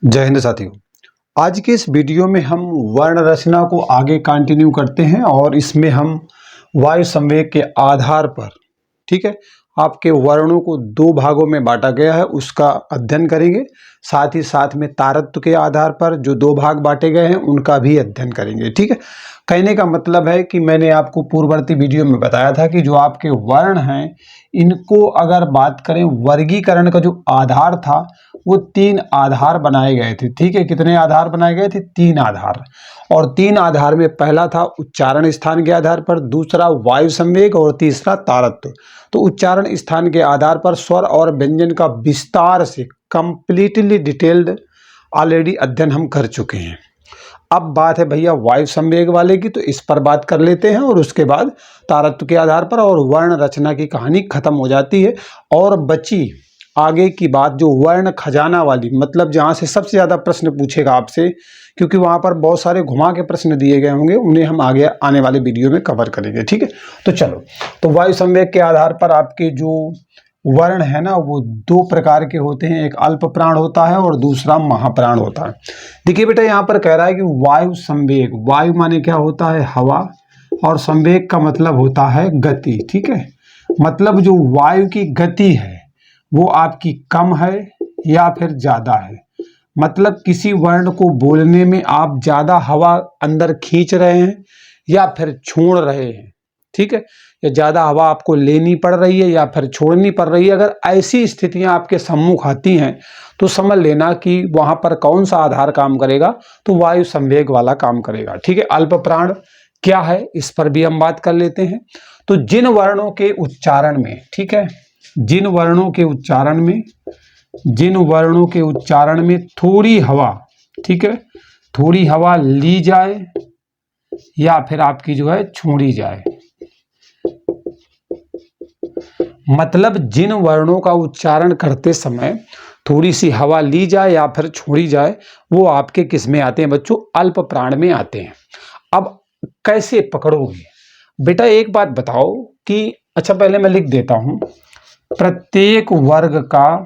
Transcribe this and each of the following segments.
जय हिंद साथियों। आज के इस वीडियो में हम वर्ण रचना को आगे कंटिन्यू करते हैं और इसमें हम वायु संवेग के आधार पर, ठीक है, आपके वर्णों को दो भागों में बांटा गया है उसका अध्ययन करेंगे। साथ ही साथ में तारत्व के आधार पर जो दो भाग बांटे गए हैं उनका भी अध्ययन करेंगे। ठीक है, कहने का मतलब है कि मैंने आपको पूर्ववर्ती वीडियो में बताया था कि जो आपके वर्ण हैं इनको अगर बात करें, वर्गीकरण का जो आधार था वो तीन आधार बनाए गए थे। ठीक है, कितने आधार बनाए गए थे? तीन आधार। और तीन आधार में पहला था उच्चारण स्थान के आधार पर, दूसरा वायु संवेग और तीसरा तारत्व। तो उच्चारण स्थान के आधार पर स्वर और व्यंजन का विस्तार से कंप्लीटली डिटेल्ड ऑलरेडी अध्ययन हम कर चुके हैं। अब बात है भैया वायु संवेग वाले की, तो इस पर बात कर लेते हैं और उसके बाद तारत्व के आधार पर और वर्ण रचना की कहानी खत्म हो जाती है। और बची आगे की बात जो वर्ण खजाना वाली, मतलब जहाँ से सबसे ज़्यादा प्रश्न पूछेगा आपसे, क्योंकि वहाँ पर बहुत सारे घुमा के प्रश्न दिए गए होंगे, उन्हें हम आगे आने वाले वीडियो में कवर करेंगे। ठीक है, तो चलो, तो वायु संवेग के आधार पर आपके जो वर्ण है ना वो दो प्रकार के होते हैं, एक अल्प प्राण होता है और दूसरा महाप्राण होता है। देखिए बेटा, यहाँ पर कह रहा है कि वायु संवेग, वायु माने क्या होता है? हवा, और संवेग का मतलब होता है गति। ठीक है, मतलब जो वायु की गति है वो आपकी कम है या फिर ज्यादा है। मतलब किसी वर्ण को बोलने में आप ज्यादा हवा अंदर खींच रहे हैं या फिर छोड़ रहे हैं। ठीक है, या ज्यादा हवा आपको लेनी पड़ रही है या फिर छोड़नी पड़ रही है। अगर ऐसी स्थितियां आपके सम्मुख आती हैं तो समझ लेना कि वहां पर कौन सा आधार काम करेगा, तो वायु संवेग वाला काम करेगा। ठीक है, अल्प प्राण क्या है इस पर भी हम बात कर लेते हैं। तो जिन वर्णों के उच्चारण में, ठीक है, जिन वर्णों के उच्चारण में थोड़ी हवा, ठीक है, थोड़ी हवा ली जाए या फिर आपकी जो है छोड़ी जाए, मतलब जिन वर्णों का उच्चारण करते समय थोड़ी सी हवा ली जाए या फिर छोड़ी जाए, वो आपके किस में आते हैं बच्चों? अल्प प्राण में आते हैं। अब कैसे पकड़ोगे बेटा? एक बात बताओ कि, अच्छा पहले मैं लिख देता हूं, प्रत्येक वर्ग का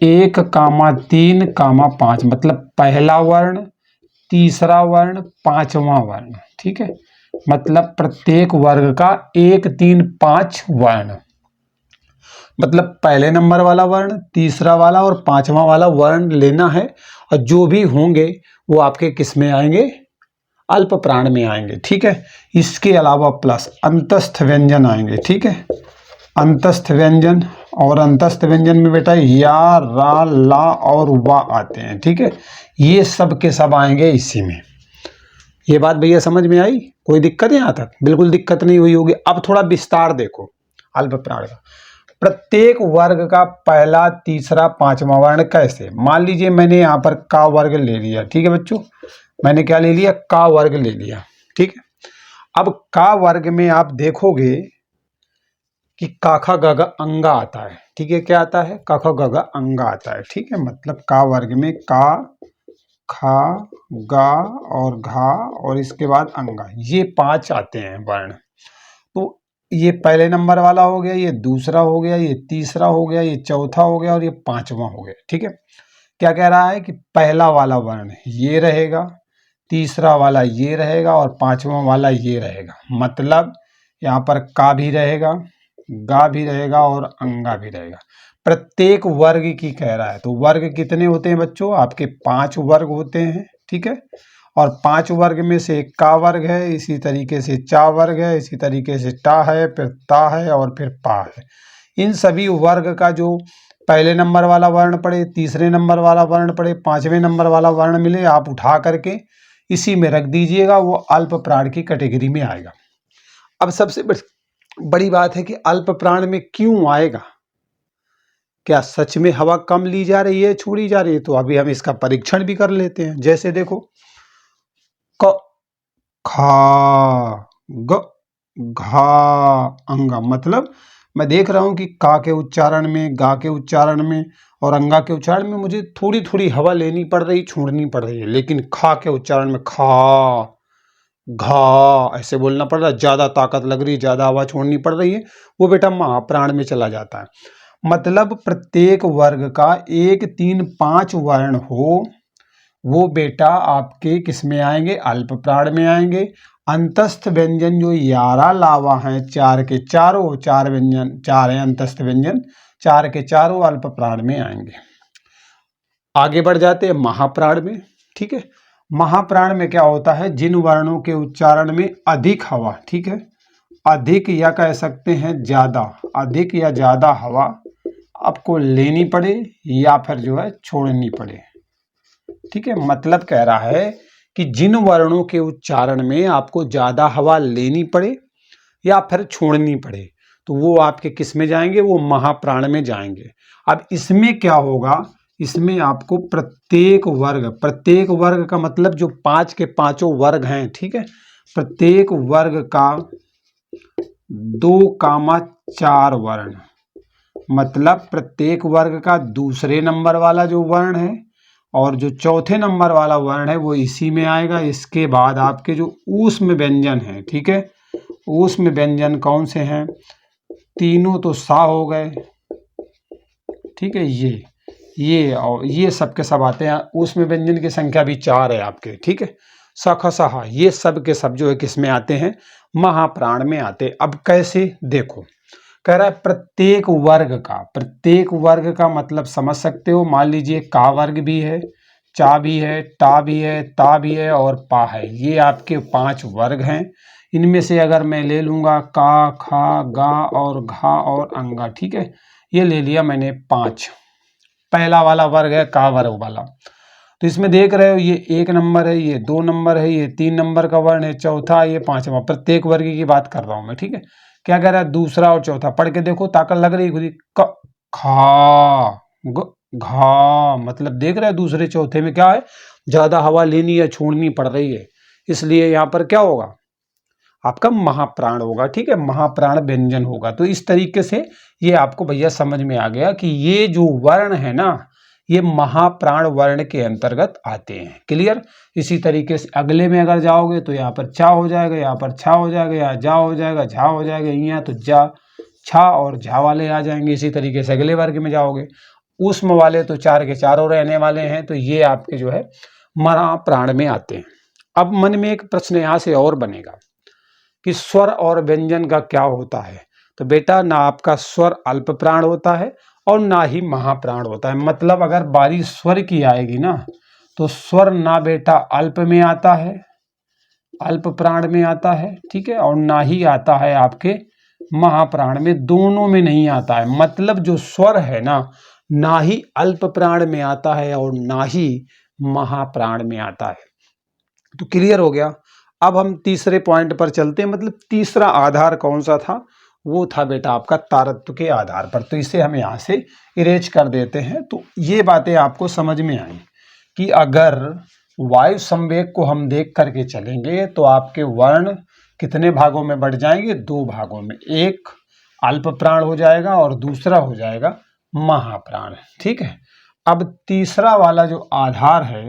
1,3,5, मतलब पहला वर्ण, तीसरा वर्ण, पांचवा वर्ण। ठीक है, मतलब प्रत्येक वर्ग का 1, 3, 5 वर्ण, मतलब पहले नंबर वाला वर्ण, तीसरा वाला और पांचवा वाला वर्ण लेना है। और जो भी होंगे वो आपके किस में आएंगे? अल्प प्राण में आएंगे। ठीक है, इसके अलावा प्लस अंतस्थ व्यंजन आएंगे। ठीक है, अंतस्थ व्यंजन, और अंतस्थ व्यंजन में बेटा या, रा, ला और वा आते हैं। ठीक है, ये सब के सब आएंगे इसी में। ये बात भैया समझ में आई? कोई दिक्कत यहाँ तक? बिल्कुल दिक्कत नहीं हुई होगी। अब थोड़ा विस्तार देखो अल्प प्राण का। प्रत्येक वर्ग का पहला, तीसरा, पांचवा वर्ण कैसे? मान लीजिए मैंने यहाँ पर का वर्ग ले लिया। ठीक है बच्चों, मैंने क्या ले लिया? का वर्ग ले लिया। ठीक है, अब का वर्ग में आप देखोगे कि का खा गा गा अंगा आता है। ठीक है, क्या आता है? का खा गा गा अंगा आता है। ठीक है, मतलब का वर्ग में का, खा, गा और घा और इसके बाद अंगा, ये 5 आते हैं वर्ण। तो ये पहले नंबर वाला हो गया, ये दूसरा हो गया, ये तीसरा हो गया, ये चौथा हो गया और ये पांचवा हो गया। ठीक है, क्या कह रहा है कि पहला वाला वर्ण ये रहेगा, तीसरा वाला ये रहेगा और पांचवा वाला ये रहेगा। मतलब यहाँ पर का भी रहेगा, गा भी रहेगा और अंगा भी रहेगा। प्रत्येक वर्ग की कह रहा है। तो वर्ग कितने होते हैं बच्चों? आपके 5 वर्ग होते हैं। ठीक है, और 5 वर्ग में से एक का वर्ग है, इसी तरीके से चा वर्ग है, इसी तरीके से टा है, फिर ता है और फिर पा है। इन सभी वर्ग का जो पहले नंबर वाला वर्ण पड़े, तीसरे नंबर वाला वर्ण पड़े, पांचवें नंबर वाला वर्ण मिले, आप उठा करके इसी में रख दीजिएगा, वो अल्प प्राण की कैटेगरी में आएगा। अब सबसे बड़ी बात है कि अल्प प्राण में क्यों आएगा? क्या सच में हवा कम ली जा रही है, छोड़ी जा रही है? तो अभी हम इसका परीक्षण भी कर लेते हैं। जैसे देखो, क, खा, ग, घा, अंगा, मतलब मैं देख रहा हूं कि का के उच्चारण में, गा के उच्चारण में और अंगा के उच्चारण में मुझे थोड़ी थोड़ी हवा लेनी पड़ रही, छोड़नी पड़ रही है। लेकिन खा के उच्चारण में खा, घा ऐसे बोलना पड़ रहा है, ज्यादा ताकत लग रही है, ज्यादा हवा छोड़नी पड़ रही है, वो बेटा महाप्राण में चला जाता है। मतलब प्रत्येक वर्ग का 1 3 5 वर्ण हो, वो बेटा आपके किस में आएंगे, अल्प प्राण में आएंगे। अंतस्थ व्यंजन जो 11 लावा हैं, 4 के चारों, 4 व्यंजन 4 हैं अंतस्थ व्यंजन, 4 के चारों अल्प प्राण में आएंगे। आगे बढ़ जाते हैं महाप्राण में। ठीक है, महाप्राण में क्या होता है, जिन वर्णों के उच्चारण में अधिक हवा, ठीक है, अधिक या कह सकते हैं ज्यादा, अधिक या ज्यादा हवा आपको लेनी पड़े या फिर जो है छोड़नी पड़े। ठीक है, मतलब कह रहा है कि जिन वर्णों के उच्चारण में आपको ज्यादा हवा लेनी पड़े या फिर छोड़नी पड़े, तो वो आपके किस में जाएंगे, वो महाप्राण में जाएंगे। अब इसमें क्या होगा, इसमें आपको प्रत्येक वर्ग का मतलब जो 5 के पांचों वर्ग हैं, ठीक है, प्रत्येक वर्ग का 2,4 वर्ण, मतलब प्रत्येक वर्ग का दूसरे नंबर वाला जो वर्ण है और जो चौथे नंबर वाला वर्ण है वो इसी में आएगा। इसके बाद आपके जो ऊष्म व्यंजन है, ठीक है, ऊष्म व्यंजन कौन से हैं, तीनों तो सा हो गए, ठीक है, ये और ये सब के सब आते हैं। ऊष्म व्यंजन की संख्या भी 4 है आपके, ठीक है, सख सहा, ये सब के सब जो है किस में आते हैं, महाप्राण में आते। अब कैसे, देखो कह रहा है प्रत्येक वर्ग का मतलब समझ सकते हो। मान लीजिए का वर्ग भी है, चा भी है, टा भी है, ता भी है और पा है, ये आपके 5 वर्ग हैं। इनमें से अगर मैं ले लूंगा का, खा, गा और घा और अंगा, ठीक है, ये ले लिया मैंने 5, पहला वाला वर्ग है का वर्ग वाला। तो इसमें देख रहे हो ये 1 नंबर है, ये 2 नंबर है, ये 3 नंबर का वर्ण है, चौथा, ये 5वां, प्रत्येक वर्ग की बात कर रहा हूं मैं। ठीक है, क्या कह रहा है, दूसरा और चौथा, पढ़ के देखो, ताकत लग रही खुद ही, क खा घा, मतलब देख रहे हैं दूसरे चौथे में क्या है, ज्यादा हवा लेनी या छोड़नी पड़ रही है, इसलिए यहाँ पर क्या होगा, आपका महाप्राण होगा। ठीक है, महाप्राण व्यंजन होगा। तो इस तरीके से ये आपको भैया समझ में आ गया कि ये जो वर्ण है ना, ये महाप्राण वर्ण के अंतर्गत आते हैं। क्लियर। इसी तरीके से अगले में अगर जाओगे तो यहाँ पर चा हो जाएगा, यहाँ पर छा हो जाएगा, यहाँ जा हो जाएगा, झा हो जाएगा, यहाँ तो जा, छा और झा वाले आ जाएंगे। इसी तरीके से अगले वर्ग में जाओगे, ऊष्म वाले तो 4 के चारों रहने वाले हैं, तो ये आपके जो है महाप्राण में आते हैं। अब मन में एक प्रश्न यहाँ से और बनेगा कि स्वर और व्यंजन का क्या होता है। तो बेटा ना आपका स्वर अल्प प्राण होता है और ना ही महाप्राण होता है। मतलब अगर बारी स्वर की आएगी ना, तो स्वर ना बेटा अल्प में आता है, अल्प प्राण में आता है, ठीक है, और ना ही आता है आपके महाप्राण में, दोनों में नहीं आता है। मतलब जो स्वर है ना ही अल्प प्राण में आता है और ना ही महाप्राण में आता है। तो क्लियर हो गया। अब हम तीसरे पॉइंट पर चलते हैं। मतलब तीसरा आधार कौन सा था, वो था बेटा आपका तारत्व के आधार पर। तो इसे हम यहाँ से इरेज कर देते हैं। तो ये बातें आपको समझ में आई कि अगर वायु संवेग को हम देख करके चलेंगे तो आपके वर्ण कितने भागों में बढ़ जाएंगे, 2 भागों में, एक अल्प प्राण हो जाएगा और दूसरा हो जाएगा महाप्राण। ठीक है। अब तीसरा वाला जो आधार है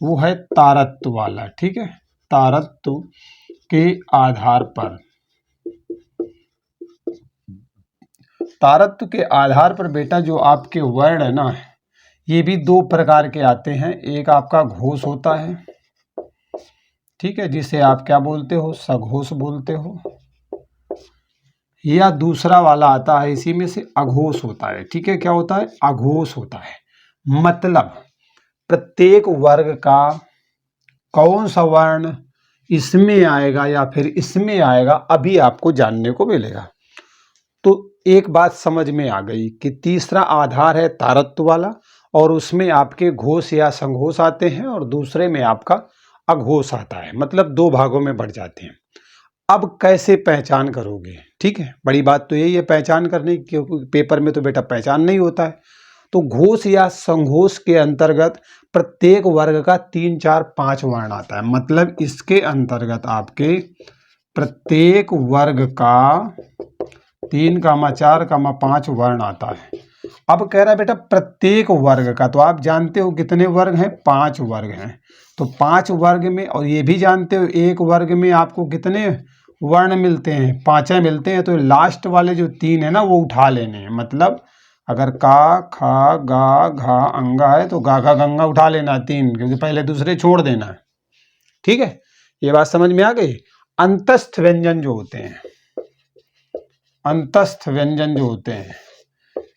वो है तारत्व वाला। ठीक है, तारत्व के आधार पर, तारत्व के आधार पर बेटा जो आपके वर्ण है ना, ये भी 2 प्रकार के आते हैं। एक आपका घोष होता है, ठीक है, जिसे आप क्या बोलते हो, सघोष बोलते हो, या दूसरा वाला आता है इसी में से अघोष होता है। ठीक है, क्या होता है, अघोष होता है। मतलब प्रत्येक वर्ग का कौन सा वर्ण इसमें आएगा या फिर इसमें आएगा, अभी आपको जानने को मिलेगा। तो एक बात समझ में आ गई कि तीसरा आधार है तारत्व वाला, और उसमें आपके घोष या संघोष आते हैं और दूसरे में आपका अघोष आता है। मतलब 2 भागों में बढ़ जाते हैं। अब कैसे पहचान करोगे, ठीक है, बड़ी बात तो यही है पहचान करने की, क्योंकि पेपर में तो बेटा पहचान नहीं होता है। तो घोष या संघोष के अंतर्गत प्रत्येक वर्ग का 3, 4, 5 वर्ण आता है। मतलब इसके अंतर्गत आपके प्रत्येक वर्ग का 3, 4, 5 वर्ण आता है। अब कह रहा है बेटा प्रत्येक वर्ग का, तो आप जानते हो कितने वर्ग हैं, 5 वर्ग हैं। तो 5 वर्ग में, और ये भी जानते हो एक वर्ग में आपको कितने वर्ण मिलते हैं, 5 मिलते हैं। तो लास्ट वाले जो 3 है ना वो उठा लेने हैं। मतलब अगर का, खा, गा, घा, अंगा है तो गा खा गंगा उठा लेना 3, क्योंकि पहले दूसरे छोड़ देना है। ठीक है, ये बात समझ में आ गई। अंतस्थ व्यंजन जो होते हैं, अंतस्थ व्यंजन जो होते हैं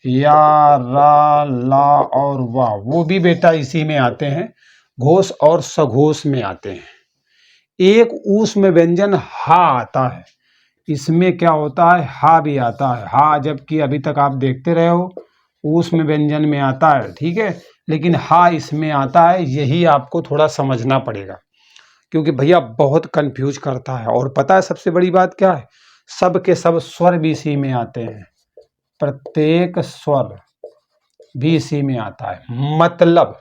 या, रा, ला और वा, वो भी बेटा इसी में आते हैं, घोष और सघोष में आते हैं। एक ऊष्म व्यंजन हा आता है, इसमें क्या होता है, हा भी आता है, हा जबकि अभी तक आप देखते रहे हो ऊष्म व्यंजन में आता है, ठीक है, लेकिन हा इसमें आता है, यही आपको थोड़ा समझना पड़ेगा, क्योंकि भैया बहुत कंफ्यूज करता है। और पता है सबसे बड़ी बात क्या है, सब के सब स्वर भी इसी में आते हैं, प्रत्येक स्वर भी इसी में आता है। मतलब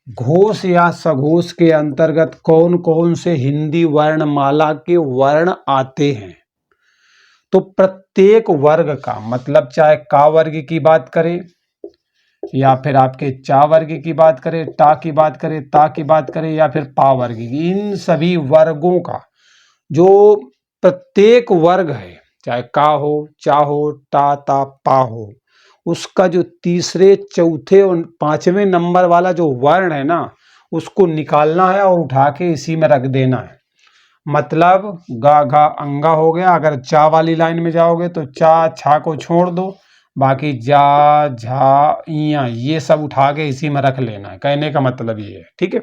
घोष या सघोष के अंतर्गत कौन कौन से हिंदी वर्णमाला के वर्ण आते हैं, तो प्रत्येक वर्ग का, मतलब चाहे का वर्ग की बात करें या फिर आपके चा वर्ग की बात करें, टा की बात करें, ता की बात करें या फिर पा वर्ग की, इन सभी वर्गों का जो प्रत्येक वर्ग है, चाहे का हो, चा हो, टा, ता, पा हो, उसका जो तीसरे, चौथे और 5वें नंबर वाला जो वर्ण है ना, उसको निकालना है और उठा के इसी में रख देना है। मतलब गा, घा, अंगा हो गया। अगर चा वाली लाइन में जाओगे तो चा, छा को छोड़ दो, बाकी जा, झा, इया, ये सब उठा के इसी में रख लेना है। कहने का मतलब ये है, ठीक है।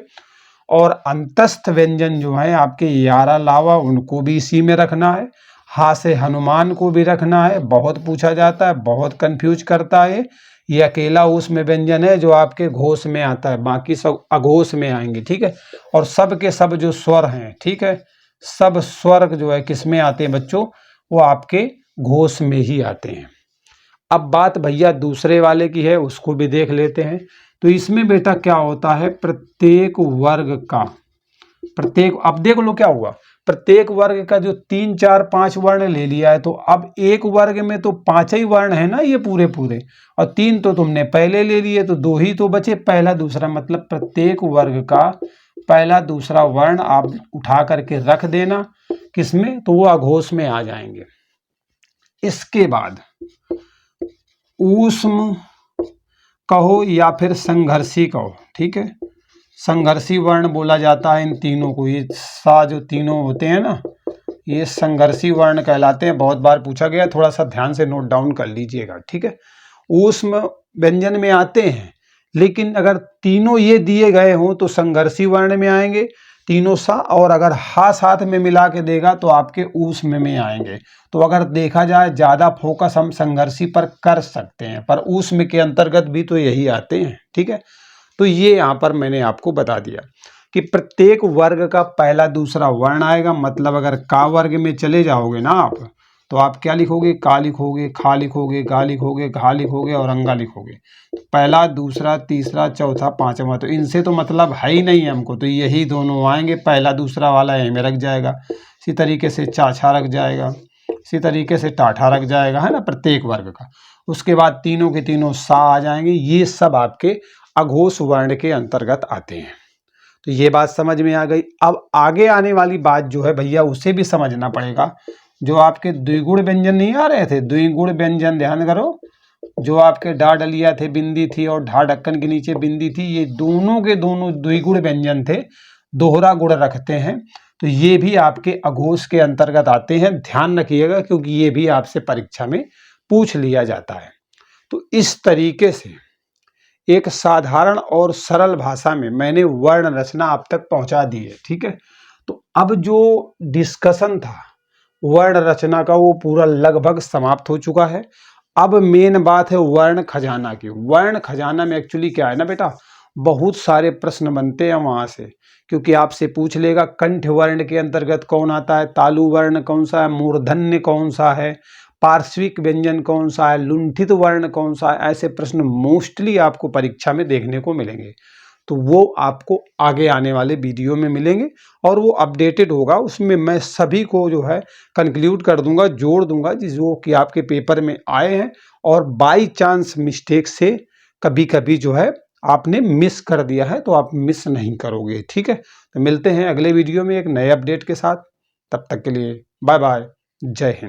और अंतस्थ व्यंजन जो है आपके यारा, लावा, उनको भी इसी में रखना है। हा से हनुमान को भी रखना है, बहुत पूछा जाता है, बहुत कंफ्यूज करता है। ये अकेला उसमें व्यंजन है जो आपके घोष में आता है, बाकी सब अघोष में आएंगे, ठीक है। और सब के सब जो स्वर हैं, ठीक है, सब स्वर जो है किस में आते हैं बच्चों, वो आपके घोष में ही आते हैं। अब बात भैया दूसरे वाले की है, उसको भी देख लेते हैं। तो इसमें बेटा क्या होता है, प्रत्येक वर्ग का, प्रत्येक, अब देख लो क्या हुआ, प्रत्येक वर्ग का जो 3, 4, 5 वर्ण ले लिया है, तो अब एक वर्ग में तो 5 ही वर्ण है ना, ये पूरे पूरे, और 3 तो तुमने पहले ले लिए, तो 2 ही तो बचे, पहला दूसरा। मतलब प्रत्येक वर्ग का पहला दूसरा वर्ण आप उठा करके रख देना, किसमें, तो वो अघोष में आ जाएंगे। इसके बाद ऊष्म कहो या फिर संघर्षी कहो, ठीक है, संघर्षी वर्ण बोला जाता है इन तीनों को। ये सा जो तीनों होते हैं ना, ये संघर्षी वर्ण कहलाते हैं। बहुत बार पूछा गया, थोड़ा सा ध्यान से नोट डाउन कर लीजिएगा, ठीक है। ऊष्म व्यंजन में आते हैं, लेकिन अगर तीनों ये दिए गए हों तो संघर्षी वर्ण में आएंगे तीनों सा, और अगर हा साथ में मिला के देगा तो आपके ऊष्म में आएंगे। तो अगर देखा जाए ज़्यादा फोकस हम संघर्षी पर कर सकते हैं, पर ऊष्म के अंतर्गत भी तो यही आते हैं, ठीक है। तो ये यहाँ पर मैंने आपको बता दिया कि प्रत्येक वर्ग का पहला दूसरा वर्ण आएगा। मतलब अगर का वर्ग में चले जाओगे ना आप, तो आप क्या लिखोगे, का लिखोगे, खा लिखोगे, गा लिखोगे, घा लिखोगे और अंगा लिखोगे। तो पहला, दूसरा, तीसरा, चौथा, पांचवा, तो इनसे तो मतलब है ही नहीं हमको, तो यही दोनों आएंगे। पहला दूसरा वाला यहीं में रख जाएगा, इसी तरीके से चाछा रख जाएगा, इसी तरीके से टाठा रख जाएगा, है ना, प्रत्येक वर्ग का। उसके बाद तीनों के तीनों सा आ जाएंगे। ये सब आपके अघोष वर्ण के अंतर्गत आते हैं। तो ये बात समझ में आ गई। अब आगे आने वाली बात जो है भैया, उसे भी समझना पड़ेगा। जो आपके द्विगुण व्यंजन नहीं आ रहे थे, द्विगुण व्यंजन, ध्यान करो, जो आपके डा डलिया थे, बिंदी थी, और ढा ढक्कन के नीचे बिंदी थी, ये दोनों के दोनों द्विगुण व्यंजन थे, दोहरा गुण रखते हैं। तो ये भी आपके अघोष के अंतर्गत आते हैं, ध्यान रखिएगा, क्योंकि ये भी आपसे परीक्षा में पूछ लिया जाता है। तो इस तरीके से एक साधारण और सरल भाषा में मैंने वर्ण रचना आप तक पहुंचा दी है, ठीक है। तो अब जो डिस्कशन था वर्ण रचना का, वो पूरा लगभग समाप्त हो चुका है। अब मेन बात है वर्ण खजाना की। वर्ण खजाना में एक्चुअली क्या है ना बेटा, बहुत सारे प्रश्न बनते हैं वहां से, क्योंकि आपसे पूछ लेगा कंठ वर्ण के अंतर्गत कौन आता है, तालु वर्ण कौन सा है, मूर्धन्य कौन सा है, पार्श्विक व्यंजन कौन सा है, लुंठित वर्ण कौन सा है। ऐसे प्रश्न मोस्टली आपको परीक्षा में देखने को मिलेंगे। तो वो आपको आगे आने वाले वीडियो में मिलेंगे, और वो अपडेटेड होगा। उसमें मैं सभी को जो है कंक्लूड कर दूंगा, जोड़ दूंगा, जो कि आपके पेपर में आए हैं, और बाई चांस मिस्टेक से कभी कभी जो है आपने मिस कर दिया है, तो आप मिस नहीं करोगे, ठीक है। तो मिलते हैं अगले वीडियो में एक नए अपडेट के साथ। तब तक के लिए बाय बाय, जय हिंद।